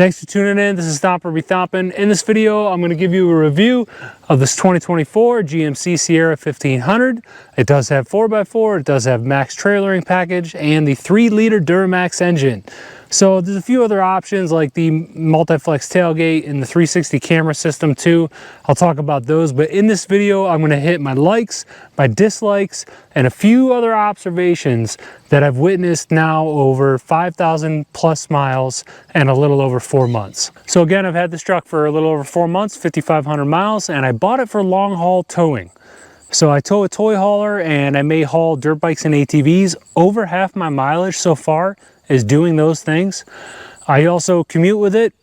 Thanks for tuning in. This is Thomper Be Thompin'. In this video, I'm going to give you a review of this 2024 GMC Sierra 1500. It does have 4x4, it does have max trailering package, and the 3-liter Duramax engine. So there's a few other options like the multi-flex tailgate and the 360 camera system too. I'll talk about those, but in this video, I'm going to hit my likes, my dislikes, and a few other observations that I've witnessed now over 5,000 plus miles and a little over 4 months. So again, I've had this truck for a little over 4 months, 5,500 miles, and I bought it for long haul towing. So I tow a toy hauler and I may haul dirt bikes and ATVs. Over half my mileage so far is doing those things. I also commute with it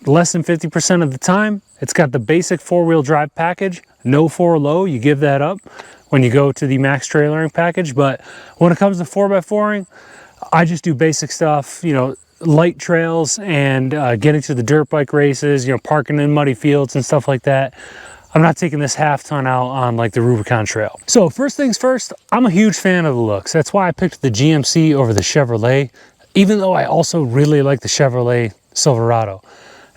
less than 50% of the time. It's got the basic 4-wheel drive package, no 4-low, you give that up when you go to the max trailering package. But when it comes to 4x4ing, I just do basic stuff, you know, light trails and getting to the dirt bike races, you know, parking in muddy fields and stuff like that. I'm not taking this half ton out on like the Rubicon Trail. So first things first, I'm a huge fan of the looks. That's why I picked the GMC over the Chevrolet, even though I also really like the Chevrolet Silverado.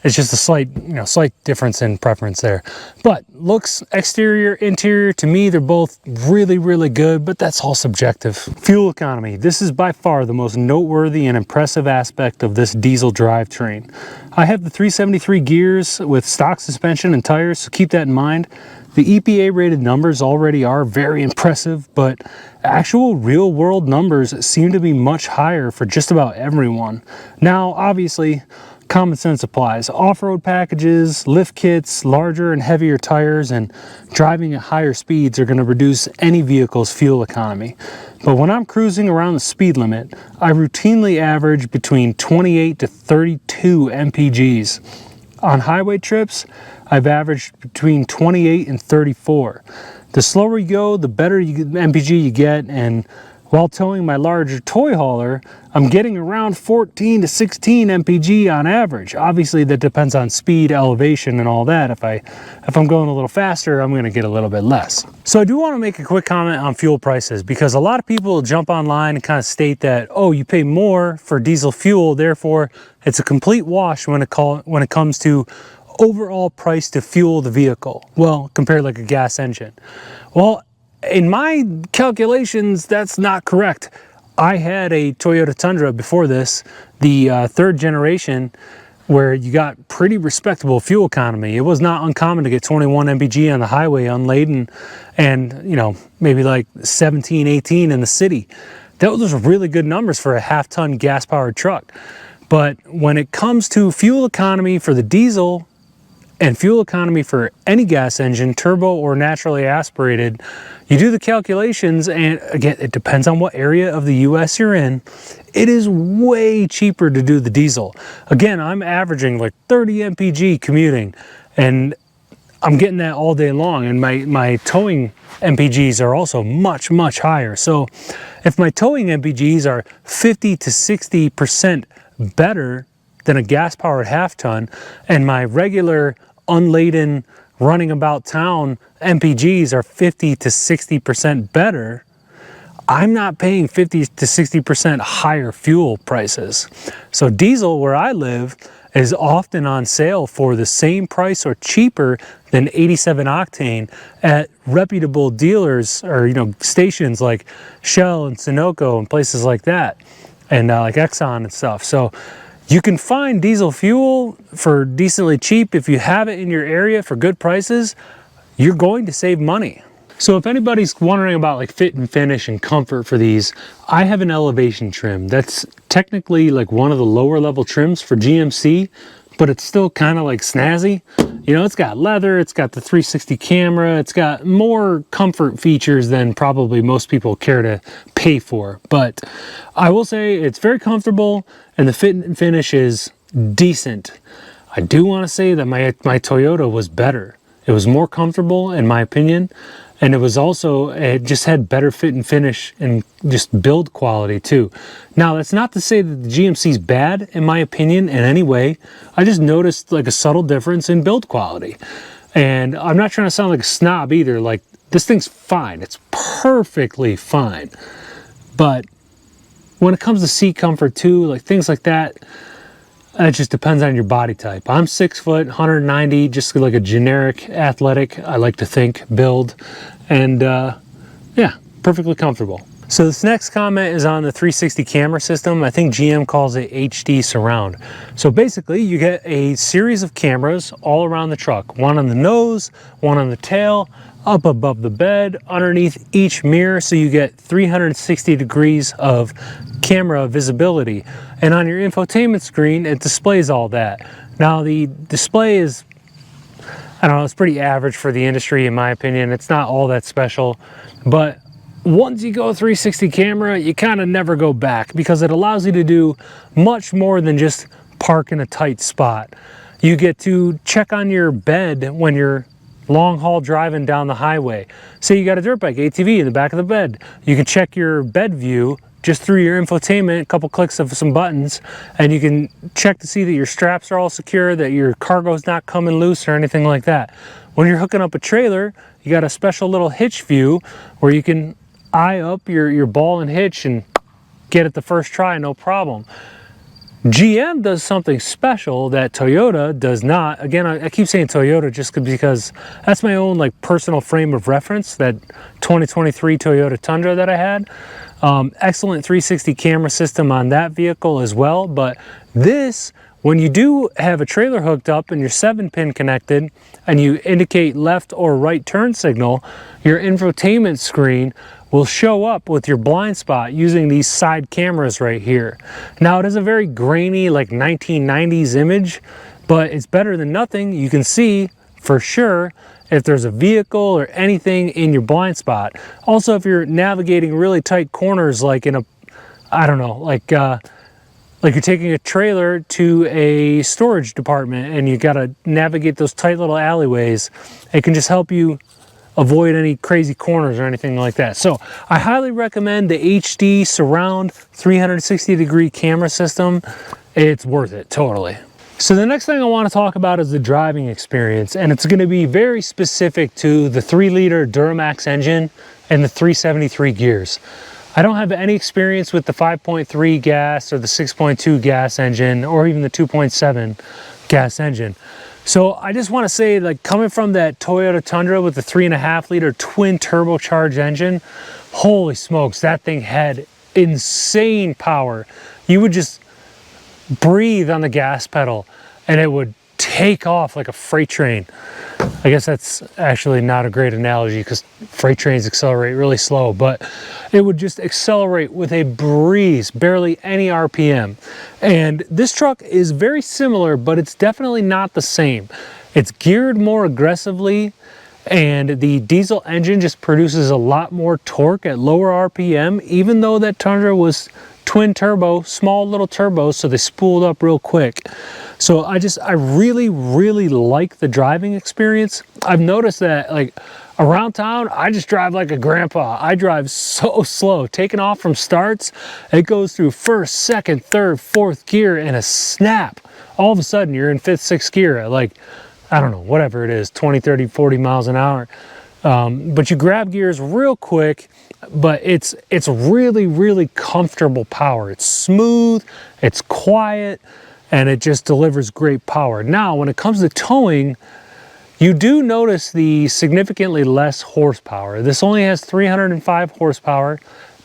It's just a slight difference in preference there. But looks, exterior, interior, to me, they're both really, really good, but that's all subjective. Fuel economy. This is by far the most noteworthy and impressive aspect of this diesel drivetrain. I have the 373 gears with stock suspension and tires, so keep that in mind. The EPA rated numbers already are very impressive, but actual real world numbers seem to be much higher for just about everyone. Now, obviously, common sense applies. Off-road packages, lift kits, larger and heavier tires, and driving at higher speeds are going to reduce any vehicle's fuel economy. But when I'm cruising around the speed limit, I routinely average between 28 to 32 mpgs. On highway trips, I've averaged between 28 and 34. The slower you go, the better mpg you get, and while towing my larger toy hauler, I'm getting around 14 to 16 mpg on average. Obviously, that depends on speed, elevation, and all that. If I'm going a little faster, I'm going to get a little bit less. So I do want to make a quick comment on fuel prices, because a lot of people jump online and kind of state that, oh, you pay more for diesel fuel, therefore it's a complete wash when it comes to overall price to fuel the vehicle. Well, compared like a gas engine. Well, in my calculations, that's not correct. I had a Toyota Tundra before this, the third generation, where you got pretty respectable fuel economy. It was not uncommon to get 21 mpg on the highway unladen and you know, maybe like 17, 18 in the city. Those are really good numbers for a half-ton gas-powered truck. But when it comes to fuel economy for the diesel and fuel economy for any gas engine, turbo or naturally aspirated, you do the calculations, and again, it depends on what area of the US you're in. It is way cheaper to do the diesel. Again, I'm averaging like 30 mpg commuting, and I'm getting that all day long, and my towing MPGs are also much, much higher. So if my towing MPGs are 50 to 60% better than a gas-powered half-ton, and my regular unladen running about town MPGs are 50 to 60% better, I'm not paying 50 to 60% higher fuel prices. So diesel, where I live, is often on sale for the same price or cheaper than 87 octane at reputable dealers or, you know, stations like Shell and Sunoco and places like that, and like Exxon and stuff. So you can find diesel fuel for decently cheap. If you have it in your area for good prices, you're going to save money. So if anybody's wondering about like fit and finish and comfort for these, I have an elevation trim. That's technically like one of the lower level trims for GMC, but it's still kind of like snazzy. You know, it's got leather, it's got the 360 camera, it's got more comfort features than probably most people care to pay for. But I will say it's very comfortable and the fit and finish is decent. I do want to say that my Toyota was better. It was more comfortable in my opinion, and it was also, it just had better fit and finish and just build quality too. Now that's not to say that the GMC's bad in my opinion in any way. I just noticed like a subtle difference in build quality. And I'm not trying to sound like a snob either. Like, this thing's fine, it's perfectly fine. But when it comes to seat comfort too, like things like that, It just depends on your body type. I'm 6 foot, 190, just like a generic athletic, I like to think, build. And yeah, perfectly comfortable. So this next comment is on the 360 camera system. I think GM calls it HD surround. So basically you get a series of cameras all around the truck. One on the nose, one on the tail, up above the bed, underneath each mirror. So you get 360 degrees of camera visibility. And on your infotainment screen, it displays all that. Now the display is, I don't know, it's pretty average for the industry in my opinion. It's not all that special, but once you go 360 camera, you kind of never go back because it allows you to do much more than just park in a tight spot. You get to check on your bed when you're long haul driving down the highway. Say you got a dirt bike, ATV in the back of the bed. You can check your bed view just through your infotainment, a couple clicks of some buttons, and you can check to see that your straps are all secure, that your cargo's not coming loose or anything like that. When you're hooking up a trailer, you got a special little hitch view where you can eye up your ball and hitch and get it the first try, no problem. GM does something special that Toyota does not. Again, I keep saying Toyota just because that's my own like personal frame of reference, that 2023 Toyota Tundra that I had. Excellent 360 camera system on that vehicle as well, but this, when you do have a trailer hooked up and your 7-pin connected and you indicate left or right turn signal, your infotainment screen will show up with your blind spot using these side cameras right here. Now it is a very grainy like 1990s image, but it's better than nothing. You can see for sure if there's a vehicle or anything in your blind spot. Also, if you're navigating really tight corners, like in a, I don't know, like you're taking a trailer to a storage department and you got to navigate those tight little alleyways, it can just help you avoid any crazy corners or anything like that. So I highly recommend the HD surround 360 degree camera system. It's worth it, totally. So the next thing I want to talk about is the driving experience, and it's going to be very specific to the 3-liter Duramax engine and the 373 gears. I don't have any experience with the 5.3 gas or the 6.2 gas engine or even the 2.7 gas engine. So I just want to say, like, coming from that Toyota Tundra with the 3.5-liter twin turbocharged engine, holy smokes, that thing had insane power. You would just breathe on the gas pedal and it would take off like a freight train. I guess that's actually not a great analogy because freight trains accelerate really slow, but it would just accelerate with a breeze, barely any RPM. And this truck is very similar, but it's definitely not the same. It's geared more aggressively, and the diesel engine just produces a lot more torque at lower RPM, even though that Tundra was twin turbo, small little turbos, so they spooled up real quick. So I really, really like the driving experience. I've noticed that, like, around town, I just drive like a grandpa. I drive so slow. Taking off from starts, it goes through first, second, third, fourth gear in a snap. All of a sudden, you're in fifth, sixth gear at, like, I don't know, whatever it is, 20, 30, 40 miles an hour. But you grab gears real quick, but it's really, really comfortable power. It's smooth, it's quiet, and it just delivers great power. Now, when it comes to towing, you do notice the significantly less horsepower. This only has 305 horsepower,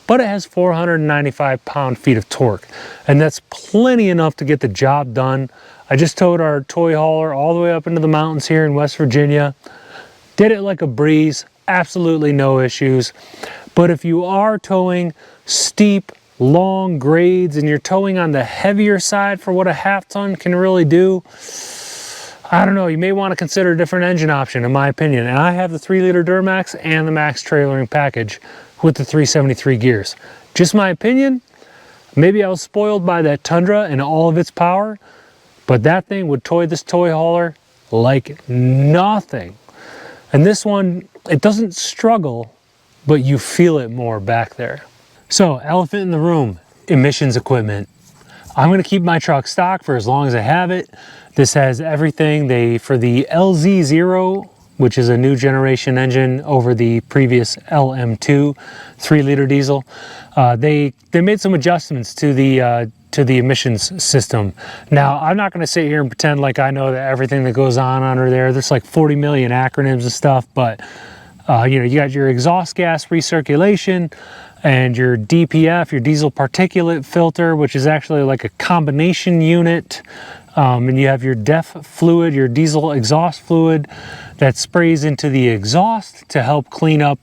but it has 495 pound-feet of torque. And that's plenty enough to get the job done. I just towed our toy hauler all the way up into the mountains here in West Virginia. Did it like a breeze, absolutely no issues. But if you are towing steep, long grades and you're towing on the heavier side for what a half-ton can really do, I don't know, you may want to consider a different engine option, in my opinion. And I have the 3-liter Duramax and the max trailering package with the 373 gears. Just my opinion. Maybe I was spoiled by that Tundra and all of its power, but that thing would tow this toy hauler like nothing. And this one, it doesn't struggle, but you feel it more back there. So, elephant in the room, emissions equipment. I'm going to keep my truck stock for as long as I have it. This has everything. For the LZO, which is a new generation engine over the previous LM2 3-liter diesel, they made some adjustments to the to the emissions system. Now, I'm not going to sit here and pretend like I know that everything that goes on under there. There's like 40 million acronyms and stuff, but you know, you got your exhaust gas recirculation and your DPF, your diesel particulate filter, which is actually like a combination unit. And you have your DEF fluid, your diesel exhaust fluid that sprays into the exhaust to help clean up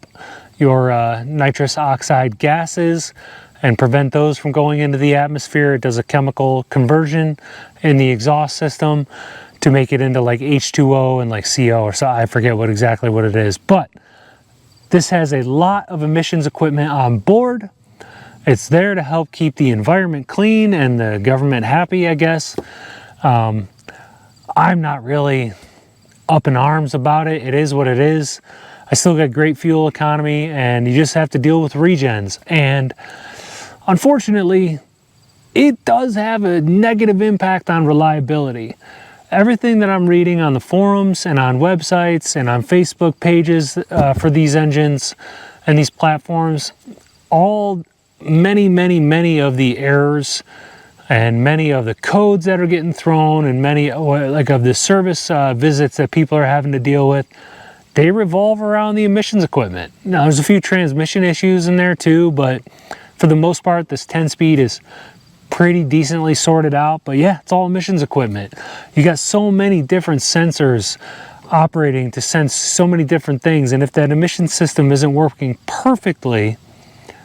your nitrous oxide gases and prevent those from going into the atmosphere. It does a chemical conversion in the exhaust system to make it into like H2O and like CO or so. I forget exactly what it is, but this has a lot of emissions equipment on board. It's there to help keep the environment clean and the government happy, I guess. I'm not really up in arms about it. It is what it is. I still got great fuel economy, and you just have to deal with regens. And unfortunately, it does have a negative impact on reliability. Everything that I'm reading on the forums and on websites and on Facebook pages for these engines and these platforms, many of the errors and many of the codes that are getting thrown and many like of the service visits that people are having to deal with, they revolve around the emissions equipment. Now, there's a few transmission issues in there too, but for the most part, this 10-speed is pretty decently sorted out. But yeah, it's all emissions equipment. You got so many different sensors operating to sense so many different things, and if that emission system isn't working perfectly,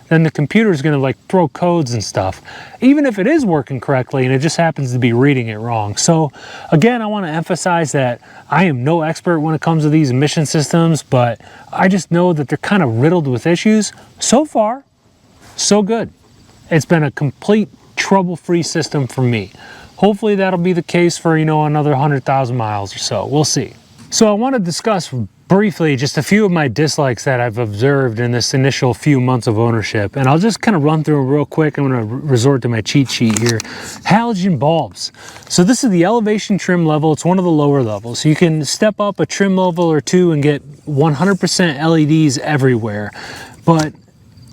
then the computer is going to like throw codes and stuff, even if it is working correctly and it just happens to be reading it wrong. So again, I want to emphasize that I am no expert when it comes to these emission systems, but I just know that they're kind of riddled with issues. So far, so good. It's been a complete trouble-free system for me. Hopefully that'll be the case for, you know, another 100,000 miles or so. We'll see. So I want to discuss briefly just a few of my dislikes that I've observed in this initial few months of ownership, and I'll just kind of run through them real quick. I'm going to resort to my cheat sheet here. Halogen bulbs. So this is the elevation trim level. It's one of the lower levels. So you can step up a trim level or two and get 100% LEDs everywhere. But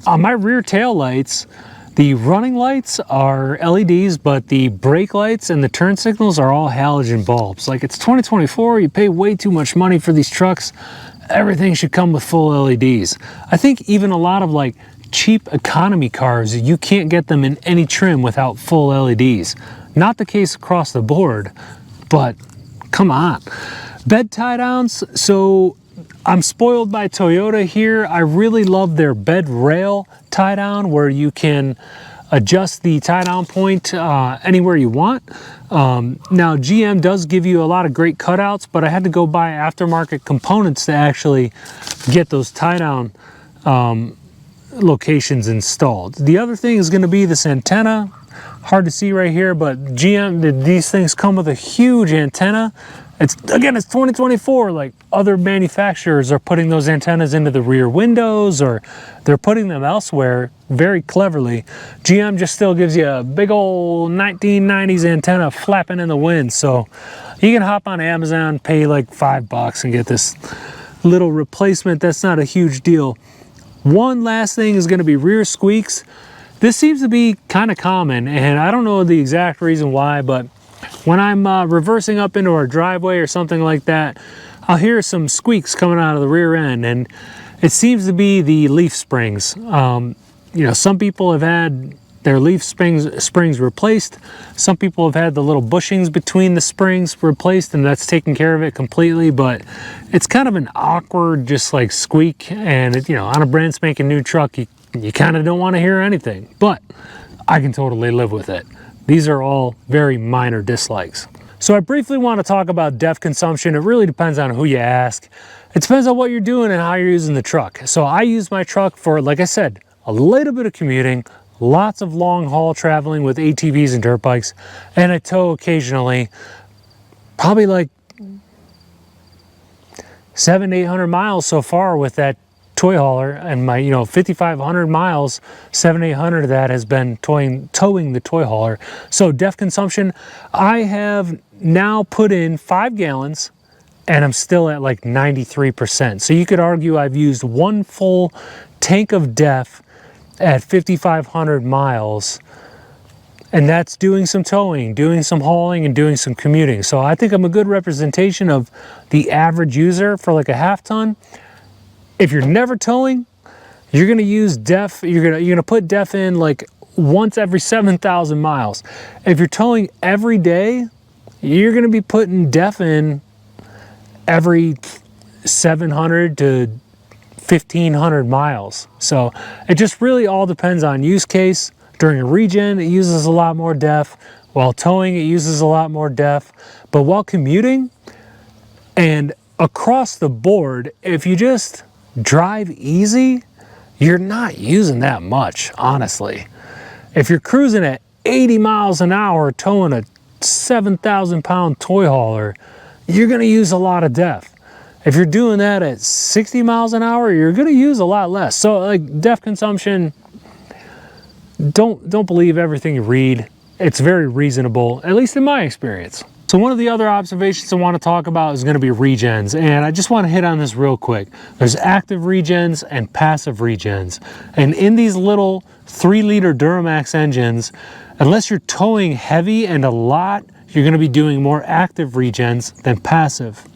on my rear tail lights, the running lights are LEDs, but the brake lights and the turn signals are all halogen bulbs. Like, it's 2024, you pay way too much money for these trucks. Everything should come with full LEDs. I think even a lot of like cheap economy cars, you can't get them in any trim without full LEDs. Not the case across the board, but come on. Bed tie downs. So I'm spoiled by Toyota here. I really love their bed rail tie down, where you can adjust the tie down point anywhere you want. Now GM does give you a lot of great cutouts, but I had to go buy aftermarket components to actually get those tie down locations installed. The other thing is going to be this antenna. Hard to see right here, but GM, these things come with a huge antenna. It's 2024, like other manufacturers are putting those antennas into the rear windows, or they're putting them elsewhere very cleverly. GM just still gives you a big old 1990s antenna flapping in the wind. So you can hop on Amazon, pay like $5 and get this little replacement. That's not a huge deal. One last thing is going to be rear squeaks. This seems to be kind of common, and I don't know the exact reason why, but when I'm reversing up into our driveway or something like that, I'll hear some squeaks coming out of the rear end, and it seems to be the leaf springs. You know, some people have had their leaf springs replaced. Some people have had the little bushings between the springs replaced, and that's taken care of it completely. But it's kind of an awkward, just like squeak, and it, you know, on a brand spanking new truck, you kind of don't want to hear anything. But I can totally live with it. These are all very minor dislikes. So I briefly want to talk about DEF consumption. It really depends on who you ask. It depends on what you're doing and how you're using the truck. So I use my truck for, like I said, a little bit of commuting, lots of long haul traveling with ATVs and dirt bikes, and I tow occasionally, probably like 700 to 800 miles so far with that toy hauler, and my 5,500 miles, 700-800 of that has been towing the toy hauler. So DEF consumption, I have now put in 5 gallons and I'm still at like 93%. So you could argue I've used one full tank of DEF at 5,500 miles, And that's doing some towing, doing some hauling, and doing some commuting. So I think I'm a good representation of the average user for like a half ton. If you're never towing, you're gonna use DEF, you're gonna put DEF in like once every 7,000 miles. If you're towing every day, you're gonna be putting DEF in every 700 to 1,500 miles. So it just really all depends on use case. During a regen, it uses a lot more DEF. While towing, it uses a lot more DEF. But while commuting and across the board, if you just drive easy, you're not using that much, honestly. If you're cruising at 80 miles an hour towing a 7,000 pound toy hauler, you're gonna use a lot of DEF. If you're doing that at 60 miles an hour, you're gonna use a lot less. So like DEF consumption, don't believe everything you read. It's very reasonable, at least in my experience. So one of the other observations I want to talk about is going to be regens, and I just want to hit on this real quick. There's active regens and passive regens, and in these little 3-liter Duramax engines, unless you're towing heavy and a lot, you're going to be doing more active regens than passive.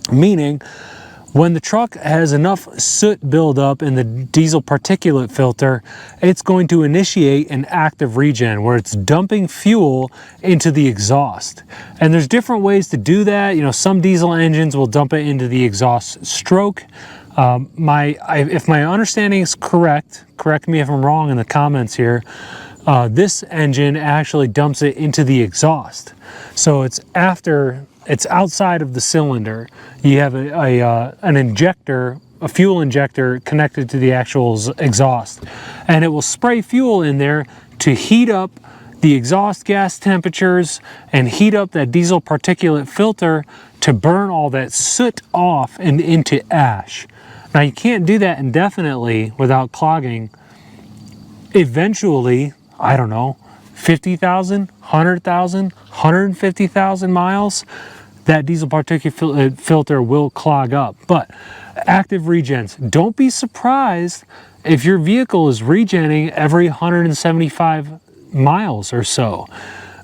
Meaning, when the truck has enough soot buildup in the diesel particulate filter, it's going to initiate an active regen where it's dumping fuel into the exhaust. And there's different ways to do that. You know, some diesel engines will dump it into the exhaust stroke. If my understanding is correct me if I'm wrong in the comments here, this engine actually dumps it into the exhaust. So it's outside of the cylinder. You have an injector, a fuel injector connected to the actual exhaust, and it will spray fuel in there to heat up the exhaust gas temperatures and heat up that diesel particulate filter to burn all that soot off and into ash. Now you can't do that indefinitely without clogging. Eventually, I don't know, 50,000, 100,000, 150,000 miles, that diesel particulate filter will clog up. But active regens, don't be surprised if your vehicle is regenning every 175 miles or so.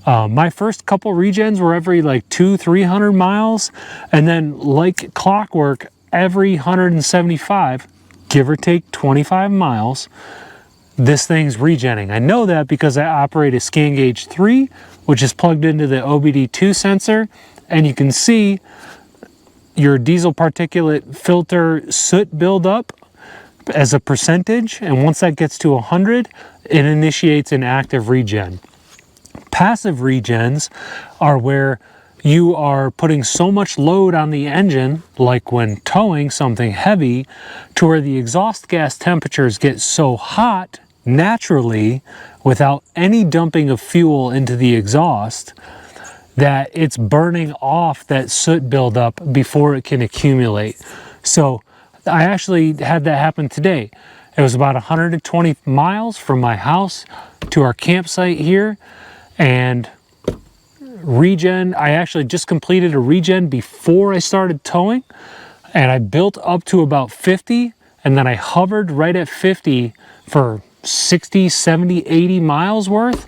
My first couple regens were every like 200-300 miles, and then like clockwork, every 175, give or take 25 miles, this thing's regenning. I know that because I operate a Scan Gauge 3, which is plugged into the OBD2 sensor, and you can see your diesel particulate filter soot build up as a percentage, and once that gets to 100, it initiates an active regen. Passive regens are where you are putting so much load on the engine, like when towing something heavy, to where the exhaust gas temperatures get so hot naturally without any dumping of fuel into the exhaust that it's burning off that soot buildup before it can accumulate. So I actually had that happen today. It was about 120 miles from my house to our campsite here, and regen, I actually just completed a regen before I started towing, and I built up to about 50, and then I hovered right at 50 for 60, 70, 80 miles worth.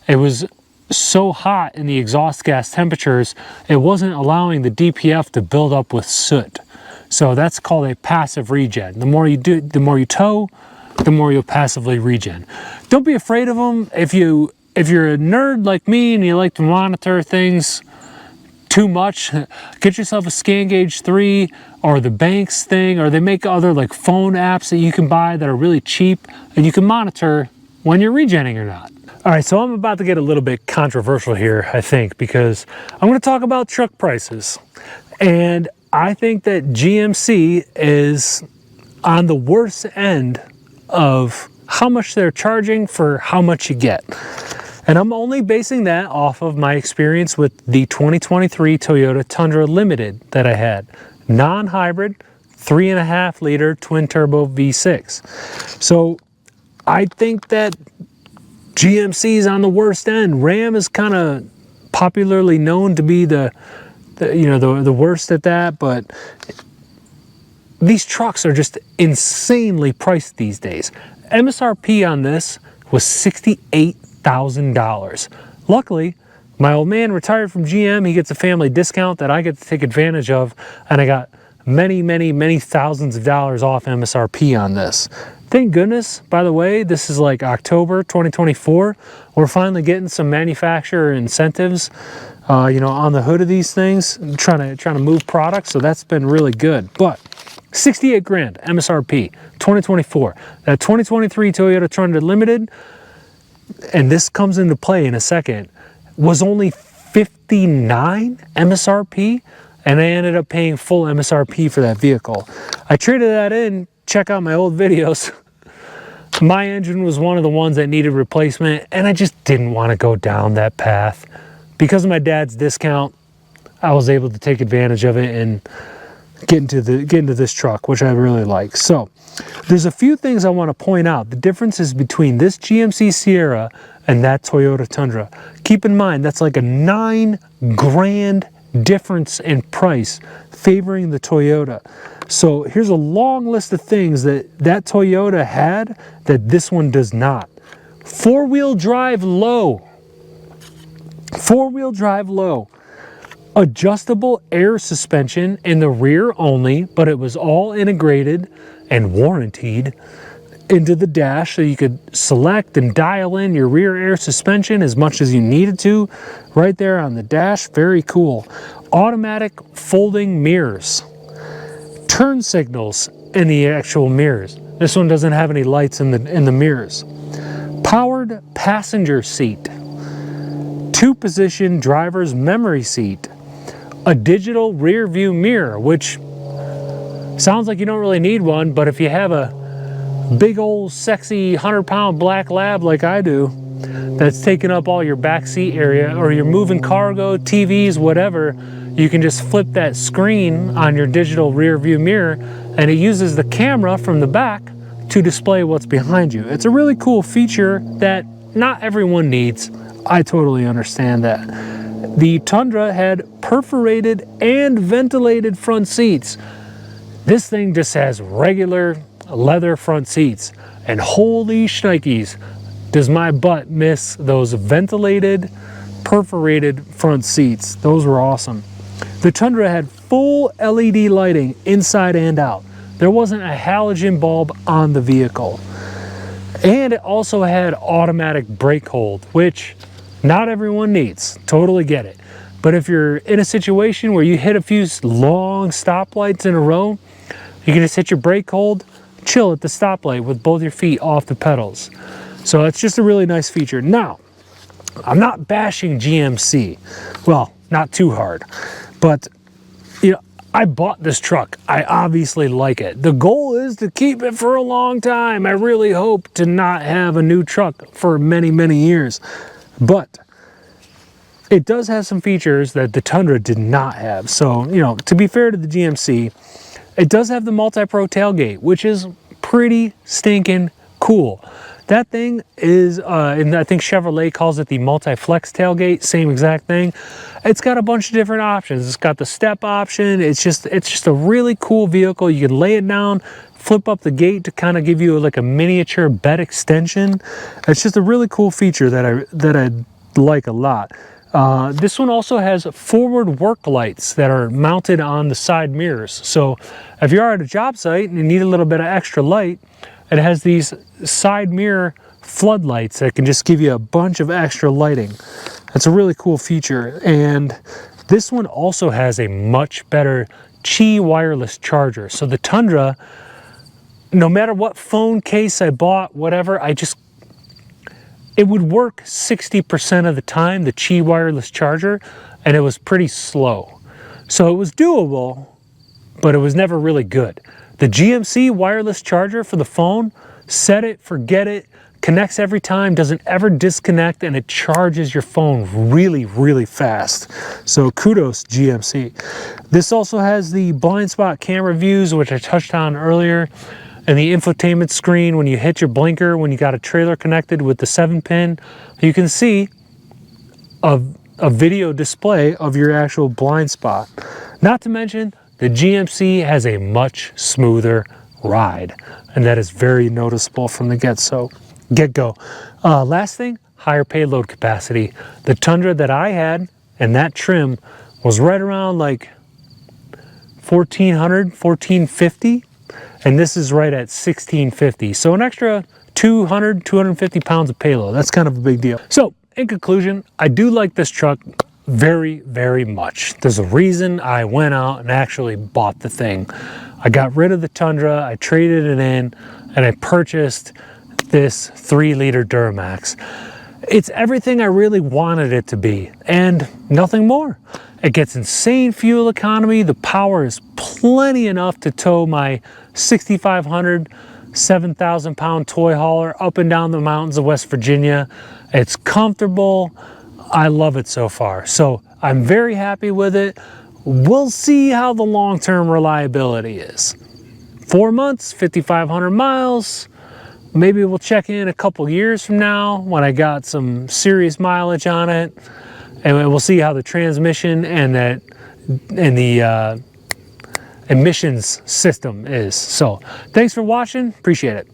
It was so hot in the exhaust gas temperatures, it wasn't allowing the DPF to build up with soot. So that's called a passive regen. The more you tow, the more you'll passively regen. Don't be afraid of them. If you're a nerd like me and you like to monitor things too much, get yourself a Scan Gauge 3 or the Banks thing, or they make other like phone apps that you can buy that are really cheap, and you can monitor when you're regenning or not. All right, so I'm about to get a little bit controversial here, I think, because I'm going to talk about truck prices. And I think that GMC is on the worst end of how much they're charging for how much you get. And I'm only basing that off of my experience with the 2023 Toyota Tundra Limited that I had. Non-hybrid, 3.5-liter twin-turbo V6. So I think that GMC is on the worst end. Ram is kind of popularly known to be the worst at that, but these trucks are just insanely priced these days. MSRP on this was $68,000. $8,000. Luckily, my old man retired from GM. He gets a family discount that I get to take advantage of, and I got many thousands of dollars off MSRP on this. Thank goodness, by the way, this is like October 2024. We're finally getting some manufacturer incentives, you know, on the hood of these things, trying to move products. So that's been really good. But 68 grand MSRP 2024. That 2023 Toyota Tundra Limited, and this comes into play in a second, was only 59 MSRP. And I ended up paying full MSRP for that vehicle. I traded that in. Check out my old videos. My engine was one of the ones that needed replacement, and I just didn't want to go down that path. Because of my dad's discount, I was able to take advantage of it and get into this truck, which I really like. So there's a few things I want to point out. The differences between this GMC Sierra and that Toyota Tundra. Keep in mind, that's like a $9 grand difference in price favoring the Toyota. So here's a long list of things that Toyota had that this one does not. Four-wheel drive low. Four-wheel drive low. Adjustable air suspension in the rear only, but it was all integrated and warranted into the dash, so you could select and dial in your rear air suspension as much as you needed to right there on the dash. Very cool. Automatic folding mirrors, turn signals in the actual mirrors. This one doesn't have any lights in the mirrors. Powered passenger seat, 2-position driver's memory seat, a digital rear view mirror, which sounds like you don't really need one, but if you have a big old sexy 100-pound black lab like I do, that's taking up all your back seat area, or you're moving cargo, TVs, whatever, you can just flip that screen on your digital rear view mirror, and it uses the camera from the back to display what's behind you. It's a really cool feature that not everyone needs. I totally understand that. The Tundra had perforated and ventilated front seats. This thing just has regular leather front seats, and holy shnikes, does my butt miss those ventilated, perforated front seats. Those were awesome. The Tundra had full LED lighting inside and out. There wasn't a halogen bulb on the vehicle. And it also had automatic brake hold, which not everyone needs. Totally get it. But if you're in a situation where you hit a few long stoplights in a row, you can just hit your brake hold, chill at the stoplight with both your feet off the pedals. So it's just a really nice feature. Now, I'm not bashing GMC. Well, not too hard. But, you know, I bought this truck. I obviously like it. The goal is to keep it for a long time. I really hope to not have a new truck for many years. But it does have some features that the Tundra did not have. So, you know, to be fair to the GMC, it does have the multi-pro tailgate, which is pretty stinking cool. That thing is, and I think Chevrolet calls it the multi-flex tailgate, same exact thing. It's got a bunch of different options. It's got the step option. It's just a really cool vehicle. You can lay it down, flip up the gate to kind of give you like a miniature bed extension. It's just a really cool feature that I like a lot. This one also has forward work lights that are mounted on the side mirrors. So if you're at a job site and you need a little bit of extra light, it has these side mirror floodlights that can just give you a bunch of extra lighting. That's a really cool feature. And this one also has a much better Qi wireless charger. So the Tundra, no matter what phone case I bought, whatever, it would work 60% of the time, the Qi wireless charger, and it was pretty slow. So it was doable, but it was never really good. The GMC wireless charger for the phone, set it, forget it, connects every time, doesn't ever disconnect, and it charges your phone really fast. So kudos GMC. This also has the blind spot camera views, which I touched on earlier, and the infotainment screen. When you hit your blinker, when you got a trailer connected with the 7-pin, you can see a video display of your actual blind spot. Not to mention, the GMC has a much smoother ride, and that is very noticeable from the get-go. Last thing, higher payload capacity. The Tundra that I had and that trim was right around like 1400, 1450, and this is right at 1650. So an extra 200, 250 pounds of payload. That's kind of a big deal. So in conclusion, I do like this truck very, very much. There's a reason I went out and actually bought the thing. I got rid of the Tundra, I traded it in, and I purchased this 3-liter Duramax. It's everything I really wanted it to be, and nothing more. It gets insane fuel economy. The power is plenty enough to tow my 6,500, 7,000 pound toy hauler up and down the mountains of West Virginia. It's comfortable. I love it so far. So I'm very happy with it. We'll see how the long-term reliability is. 4 months, 5,500 miles. Maybe we'll check in a couple years from now when I got some serious mileage on it, and we'll see how the transmission and the emissions system is. So thanks for watching. Appreciate it.